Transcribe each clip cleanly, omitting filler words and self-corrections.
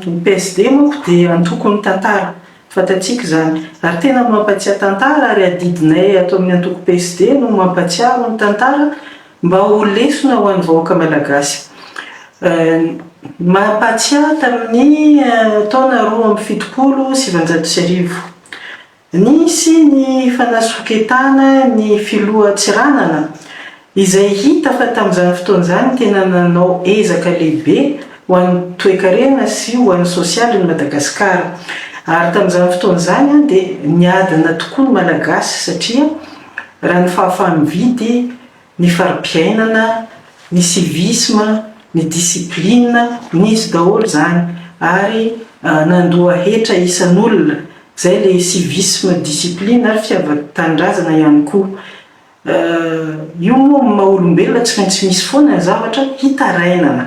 ny PSD moa dia antoko ny tantara fatatsika zany ary tena mampatsiahy tantara ary adidinay ato amin'ny antoko PSD no mampatsiaro ny tantara mba ho lesona ho an'ny vahoaka malagasy. Mampatsiahy tamin'ny taona 2017 nisy ny fanasoketana ny filoha Tsiranana izay hita fa tamin'izany fotoan'izany tena nanao ezaka lehibe ho an'ny toe-karena sy ho an'ny sosialy ny Madagasikara. Ary tamin'izany fotoan'izany dia niadana tokoa ny malagasy satria raha ny fahafahany mividy ny fari-piainana, ny civisme, ny discipline nisy daholo zany ary nandoa hetra isan'olona zay le civisme, discipline ary fiavan-tanindrazana ihany koa. Io moa maha-olombelona tsy maintsy misy foana ny zavatra hitarainana.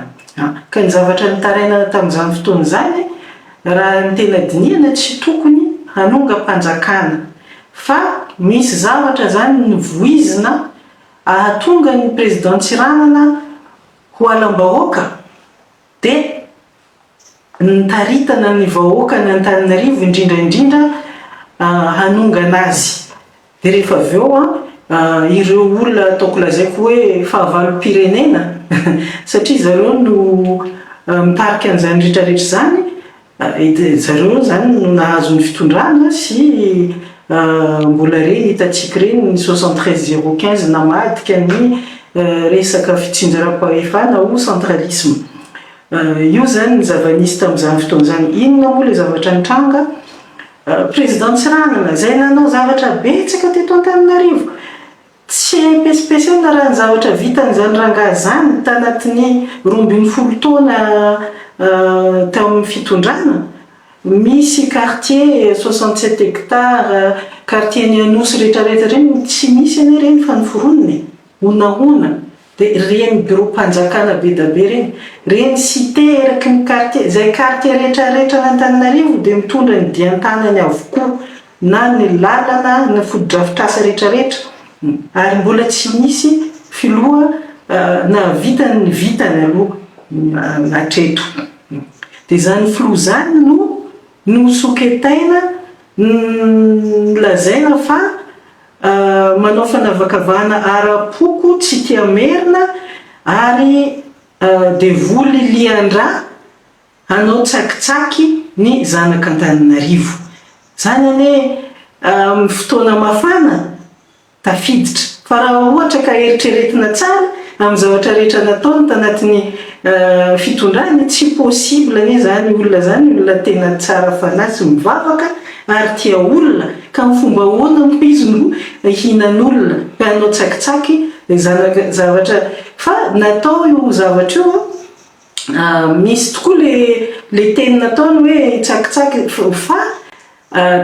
Ka ny zavatra nitarainana tamin'izany fotoan'izany raha ny tena dinihana tsy tokony hanonga-panjakana fa misy zavatra zany nivoizina ahatonga ny président Tsiranana ho alam-bahoaka dia nitaritana ny vahoaka ny Antananarivo indrindra hanonga anazy. Dia rehefa avy eo ireo olona ataoko lazaiko hoe fahavalom-pirenena satria zareo no mitarika an'izany rehetrarehetra zany, zareo zany no nahazo ny fitondrana sy mbola reny hitatsika reny ny 73 015 namadika ny resaka fitsinjaram-pahefana ho centralisme. Io zany ny zava-nisy tamin'izany fotoan'izany. Inona moa le zavatra nitranga? Président Tsiranana zay nanao zavatra betsaka teto Antananarivo. Tsy empesipesena raha ny zavatra vitan'izany rangahy zany tanatin'ny 12 taona tao amin'ny fitondrana. Misy quartier 67 hectares, quartier ny Anosy rehetrarehetra reny tsy misy ane reny fa niforoniny honahona. Dia reny bureau-mpanjakana be da be reny cité eraky ny quartier, zay quartier rehetrarehetra n'Antananarivo dia mitondra ny diantanany avokoa na ny lalana ny foto-drafitrasa rehetrarehetra ary mbola tsy misy filoha na vitany aloha hatreto. Dia zany filoha zany no soketaina lazaina fa manao fanavakavahana ara-poko tsy tia merina ary devoly liandra hanao tsakitsaky ny zanak'Antananarivo. Zany ane amin'ny fotoana mafana tafiditra fa raha ohatra ka eritreretina tsara amin'ny zavatra rehetra nataony tanatin'ny fitondrany tsy possible ane zany olona tena tsara fanahy mivavaka ary tia olona ka ny fomba ahoana moa izy no hinan'olona ka hanao tsakitsaky zavatra fa natao io zavatra io misy tokoa le teny nataony hoe tsakitsaky fa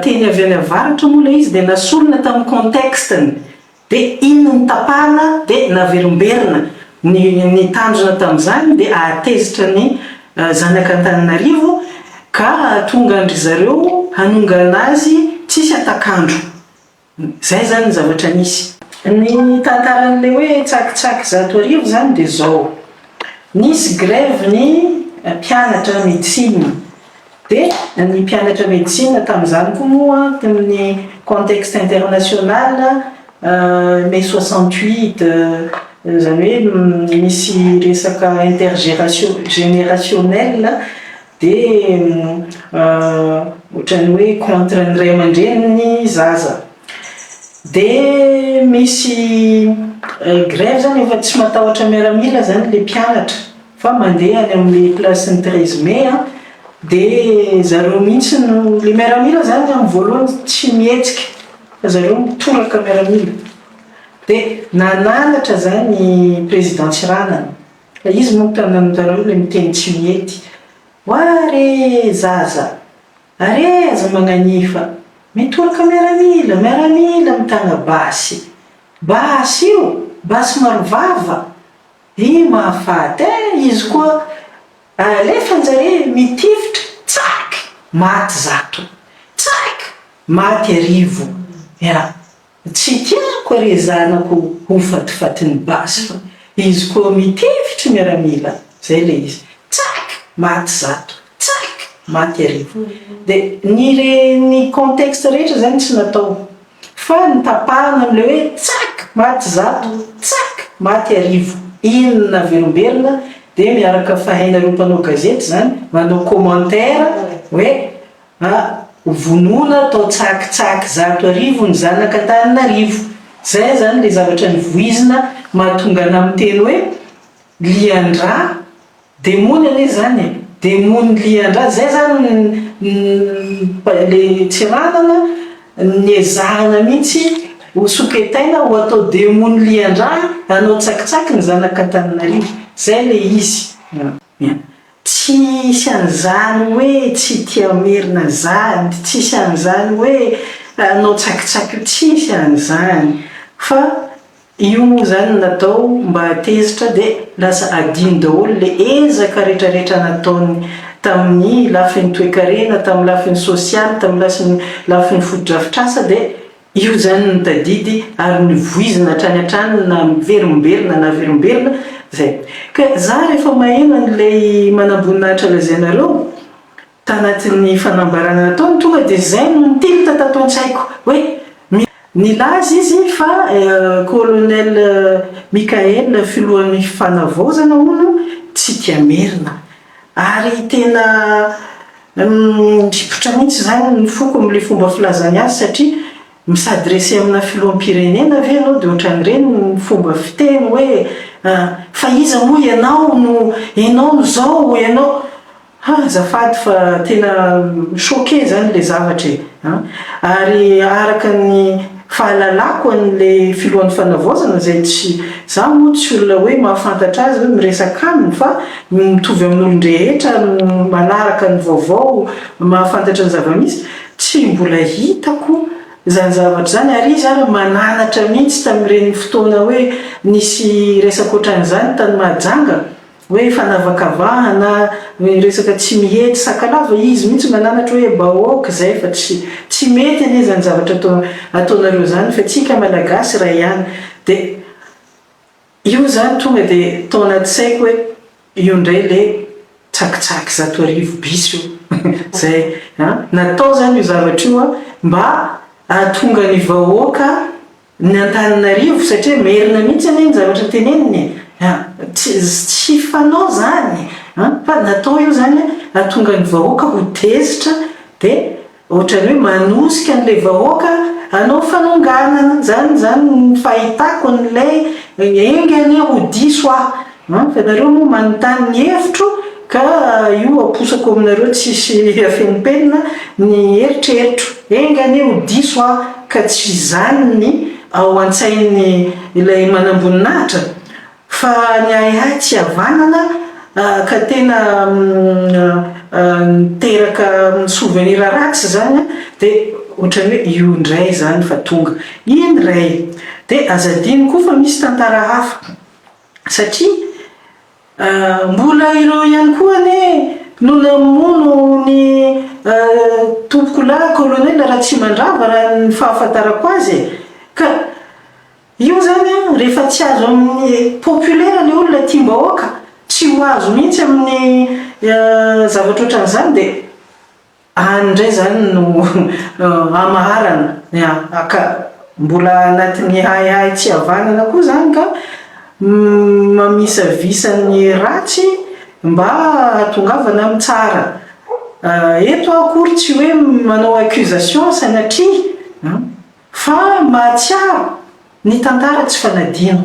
teny avy any avaratra moa le izy dia nasolona tamin'ny contexteny dia iny ny tapahana dia naverimberina ny tanjona tamin'izany dia ahatezitra ny zanak'Antananarivo ka tonga andry zareo hanonga anazy tsisy atakandro. Zay zany ny zavatra nisy. Ny tantaran'ilay hoe tsakitsaky 100 arivo zany dia zao. Nisy grève ny mpianatra médecine. Dia ny mpianatra médecine tamin'izany koa moa tamin'ny contexte international mai 68 zany hoe misy resaka intergénérationnel dia ohatrany hoe contre ny ray aman-dreny ny zaza. Dia misy grève zany efa tsy matahotra miaramila zany le mpianatra fa mandeha any amin'ny place ny 13 mai dia zareo mihitsy no le miaramila zany amin'ny voalohany tsy mihetsika fa zareo mitoraka miaramila. Dia nananatra zany président Tsiranana fa izy moa tanantareo le miteny tsy mihety hoare zaza are aza magnanifa mitoraka miaramila mitana basy io basy marovava mahafaty izy koa alefa njare mitifitra tsaky maty 100 tsaky maty 1000 tsy tiako are zanako ho fatifatiny basy fa izy koa mitifitra miaramila zay le izy tsaky maty 100 tsaky maty arivo. Dia ny contexte rehetra zany tsy natao fa nitapahana am'le hoe tsak maty zato, tsak maty arivo. Inona veromberona dia miaraka fahainareo mpanao gazety zany manao commentaire hoe vonona atao tsakitsaky zato arivo ny zanaka Antananarivo. Zay zany le zavatra nivoizina mahatonga ana amin'ny teny hoe Liandra demony ane zany demony Liandra. Zay zany le tsiranana niezahana mihitsy ho soketaina ho atao demony Liandra anao tsakitsaky ny zanaka Antananarivo. Zay le izy. Tsisy an'izany hoe tsy tia merina zany, tsisy an'izany hoe anao tsakitsaky, tsisy an'izany fa io zany natao mba hatezitra dia lasa adino daholo le ezaka rehetrarehetra nataony tamin'ny lafiny toe-karena, tamin'ny lafiny sosialy, tamin'ny lafiny foto-drafitrasa. Dia io zany nitadidy ary nivoizina hatrany hatrany na verimberina na verimberina zay. Ka za rehefa maheno an'ilay manam-boninahitra lazainareo tanatin'ny fanambarana nataony tonga dia zay no nitilita tato an-tsaiko hoe nilaza izy fa colonel Mikael filohan'ny fanavaozana hono tsy tia merina ary tena sipotra mihitsy zany ny foko amin'ilay fomba filazany azy satria misadrese amina filoham-pirenena ve anao dia ohatran'ireny ny fomba fiteny hoe fa iza moa ianao no zao ianao. Azafady fa tena choqué zany le zavatra ary araka ny fahalalako an'le filohan'ny fanavaozana zay tsy za moa tsy olona hoe mahafantatra azy hoe miresaka aminy fa mitovy amin'olon-drehetra manaraka ny vaovao mahafantatra ny zava-misy tsy mbola hitako zany zavatra zany ary izy ary mananatra mihitsy tamin'ireny fotoana hoe nisy resaka ohatran'izany tany Mahajanga hoe fanavakavahana resaka tsy mihety sakalava izy mihitsy mananatra hoe bahoaka zay fa tsy mety ane zany zavatra ataonareo zany fa tsika malagasy raha ihany. Dia io zany tonga dia tao anaty saiko hoe io ndray le tsakitsaky zato arivo bisy io zay natao zany io zavatra io mba ahatonga ny vahoaka ny Antananarivo satria merina mihitsy ane ny zavatra teneniny tsy fanao zany fa natao io zany ahatonga ny vahoaka ho tezitra dia ohatrany hoe manosika an'ilay vahoaka anao fanonganana zany ny fahitako an'ilay engany ho diso fa nareo moa manontany ny hevitro ka io aposako aminareo tsisy afenimpenina ny eritreritro engany ho diso ka tsy zany ny ao an-tsainy ilay manam-boninahitra fa ny ahiahy tsy havanana ka tena niteraka souvenir ratsy zany dia ohatrany hoe io ndray zany fa tonga iny ray. Dia azadiny koa fa misy tantara hafa satria mbola ireo ihany koa ane no namono ny tompoko lahy colonel Ratsimandrava raha ny fahafantarako azy ka io zany rehefa tsy azo amin'ny populaire le olona tia-bahoaka tsy ho azo mihitsy amin'ny zavatra ohatran'izany dia andray zany no amaharana ka mbola anatin'ny haihay tsy havanana koa zany ka mamisavisany ratsy mba hatongavana amin'ny tsara. Eto akory tsy hoe manao accusation sanatria fa mahatsiaro ny tantara tsy fanadino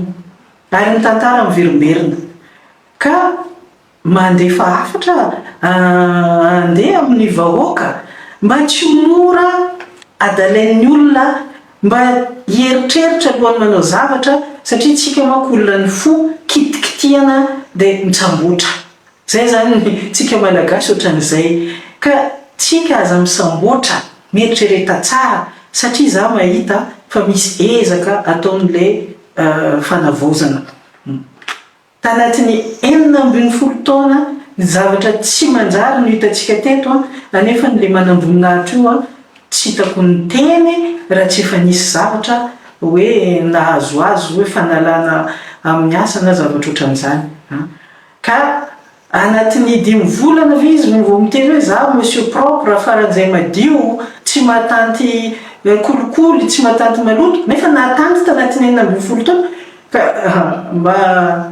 ary ny tantara miverimberina ka mandefa hafatra andeha amin'ny vahoaka mba tsy mora adalain'ny olona mba hieritreritra alohan'ny manao zavatra satria tsika manko olona ny fo kitikitiana dia mitsambotra zay zany tsika malagasy ohatran'izay ka tsika aza misambotra mieritrereta tsara satria za mahita fa misy ezaka ataon'ilay fanavaozana tanatin'ny 40 taona ny zavatra tsy manjary no hitantsika teto anefa n'le manam-boninahitra io tsy hitako ny teny raha tsy efa nisy zavatra hoe nahazoazo hoe fanalana amin'ny asa na zavatra ohatran'izany ka anatin'ny 5 volana ve izy vao miteny hoe za monsieur propre faran'izay madio tsy mahatanty kolikoly tsy mahatanty maloto nefa nahatanty tanatin'ny 12 taona ka mba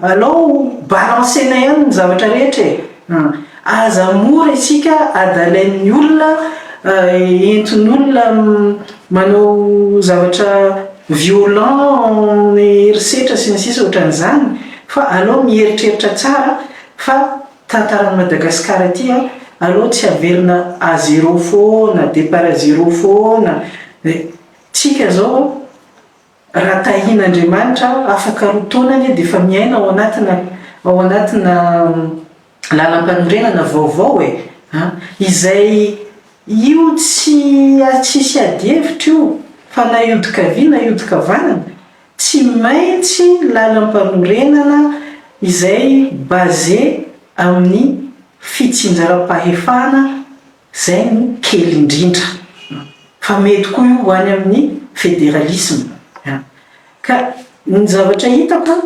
alao balancena ihany ny zavatra rehetra aza mora isika adalain'ny olona entin'ny olona manao zavatra violent ny herisetra sy ny sisa ohatran'izany fa alao mieritreritra tsara fa tantaran'i Madagasikara aty alao tsy averina à 0 foana départ à 0 foana tsika zao raha tahian'Andriamanitra afaka rotonany dia efa miaina ao anatina lalam-panorenana vaovao izay io tsisy adievitra io fa na iodika-vy na iodika-vanana tsy maintsy lalam-panorenana izay basé amin'ny fitsinjaram-pahefana zay no kely indrindra fa mety koa io ho any amin'ny fédéralisme ka ny zavatra hitako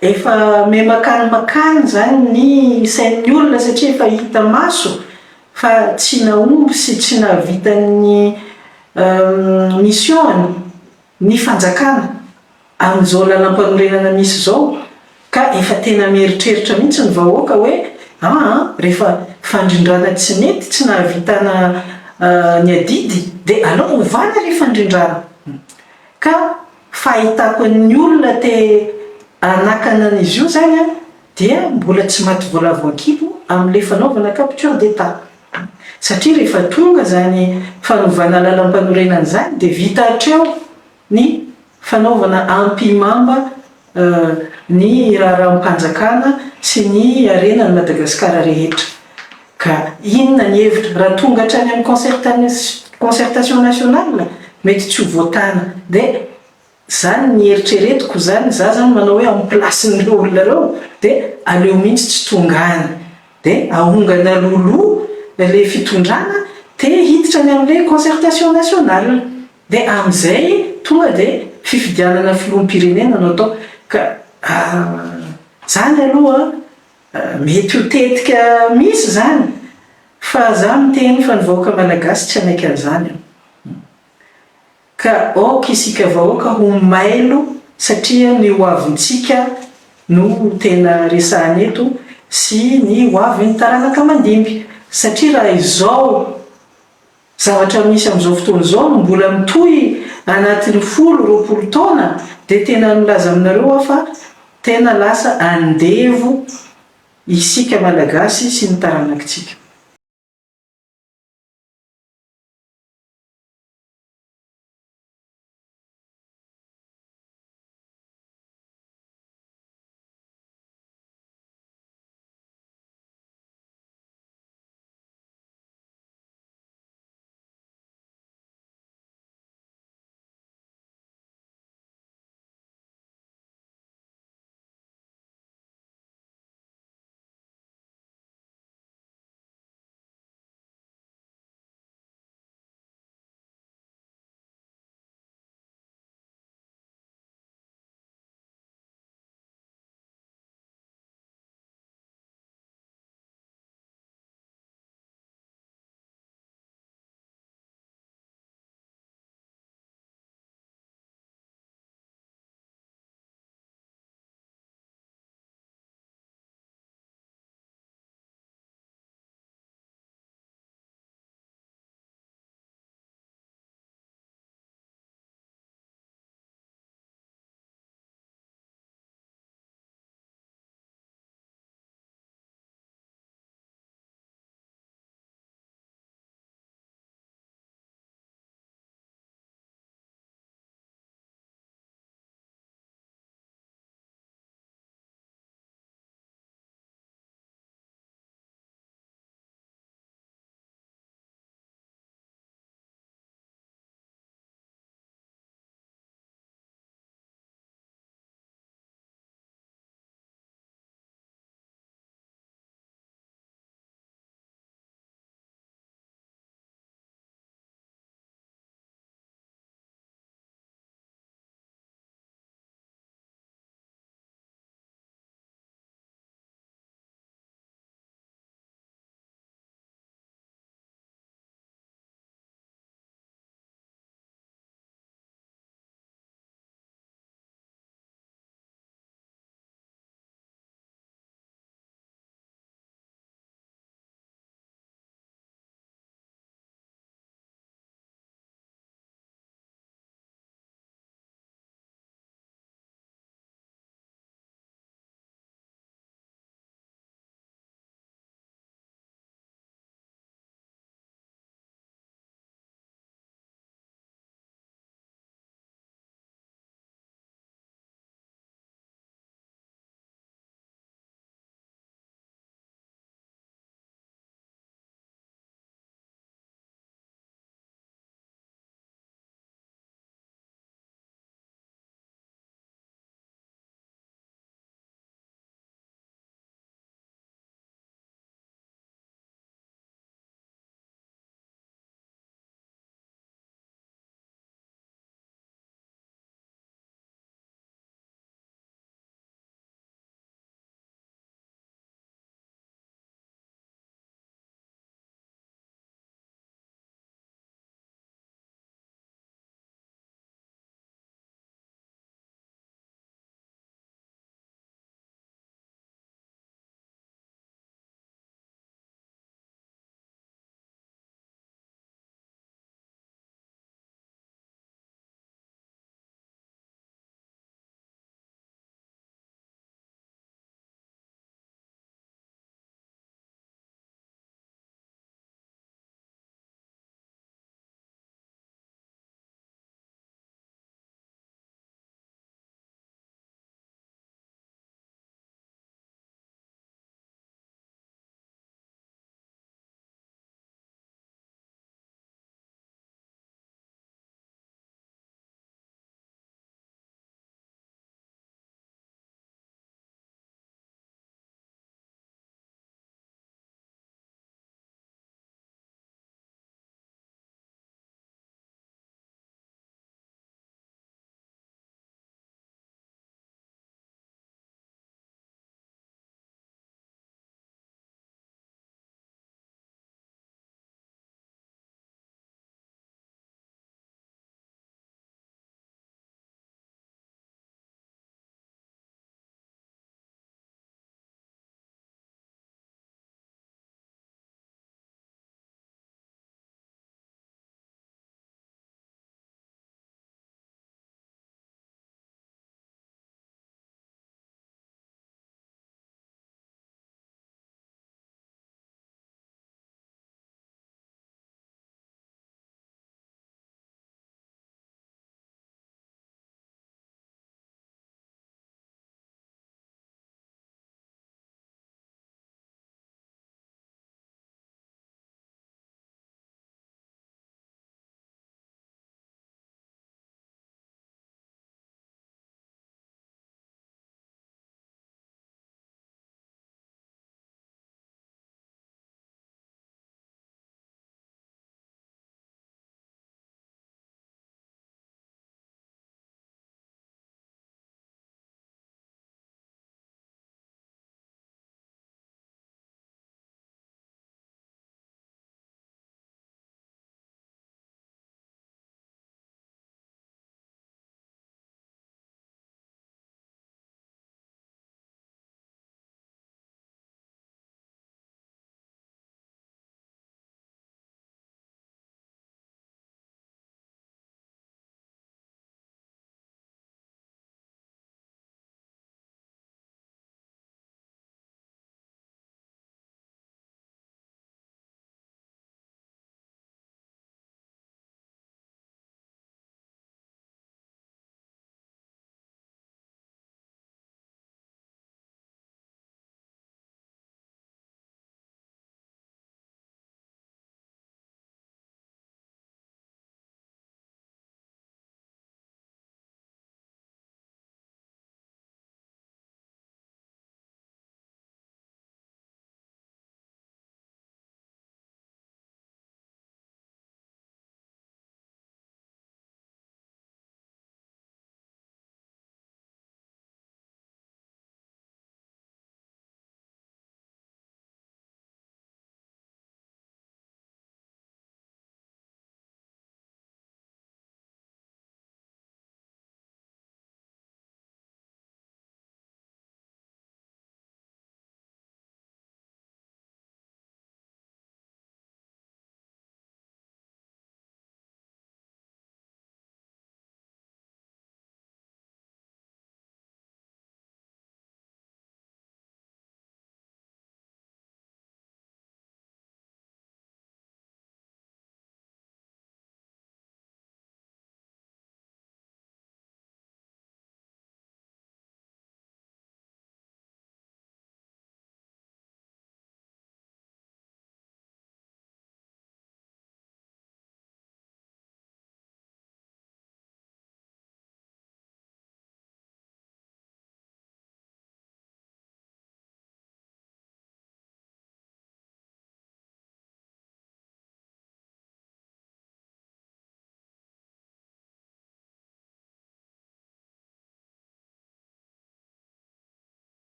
efa makany zany ny sain'ny olona satria efa hita maso fa tsy naomby sy tsy nahavitan'ny mission ny fanjakana amin'izao lalam-panorenana misy zao ka efa tena mieritreritra mihitsy ny vahoaka hoe rehefa fandrindrana tsy mety tsy nahavitana ny adidy dia alao ovana ilay fandrindrana ka fahitako ny olona te anakana an'izy io zany dia mbola tsy maty voalavo-ankibo amin'ilay fanaovana capture d'état satria rehefa tonga zany fanaovana lalam-panorenana zany dia vita hatreo ny fanaovana ampimamba ny raharam-panjakana sy ny arenan'i Madagasikara rehetra ka inona ny hevitra raha tonga hatrany amin'ny concertation nationale mety tsy ho voatana dia zany ny eritreretiko zany za zany manao hoe amin'ny placen'ny olona reo dia aleo mihitsy tsy tongana dia ahongana lolo le fitondrana te hiditra ny amin'ilay concertation nationale dia amin'izay tonga dia fifidianana filoham-pirenena no atao ka zany aloha mety ho tetika misy zany fa za miteny fa ny vahoaka malagasy tsy anaiky an'izany ka aoka isika vahoaka ho mailo satria ny hoavintsika no tena resahany eto sy ny hoavin'ny taranaka mandimby satria raha izao zavatra misy amin'izao fotoana izao no mbola mitohy anatin'ny 10-20 taona dia tena milaza aminareo fa tena lasa andevo isika malagasy sy ny taranakitsika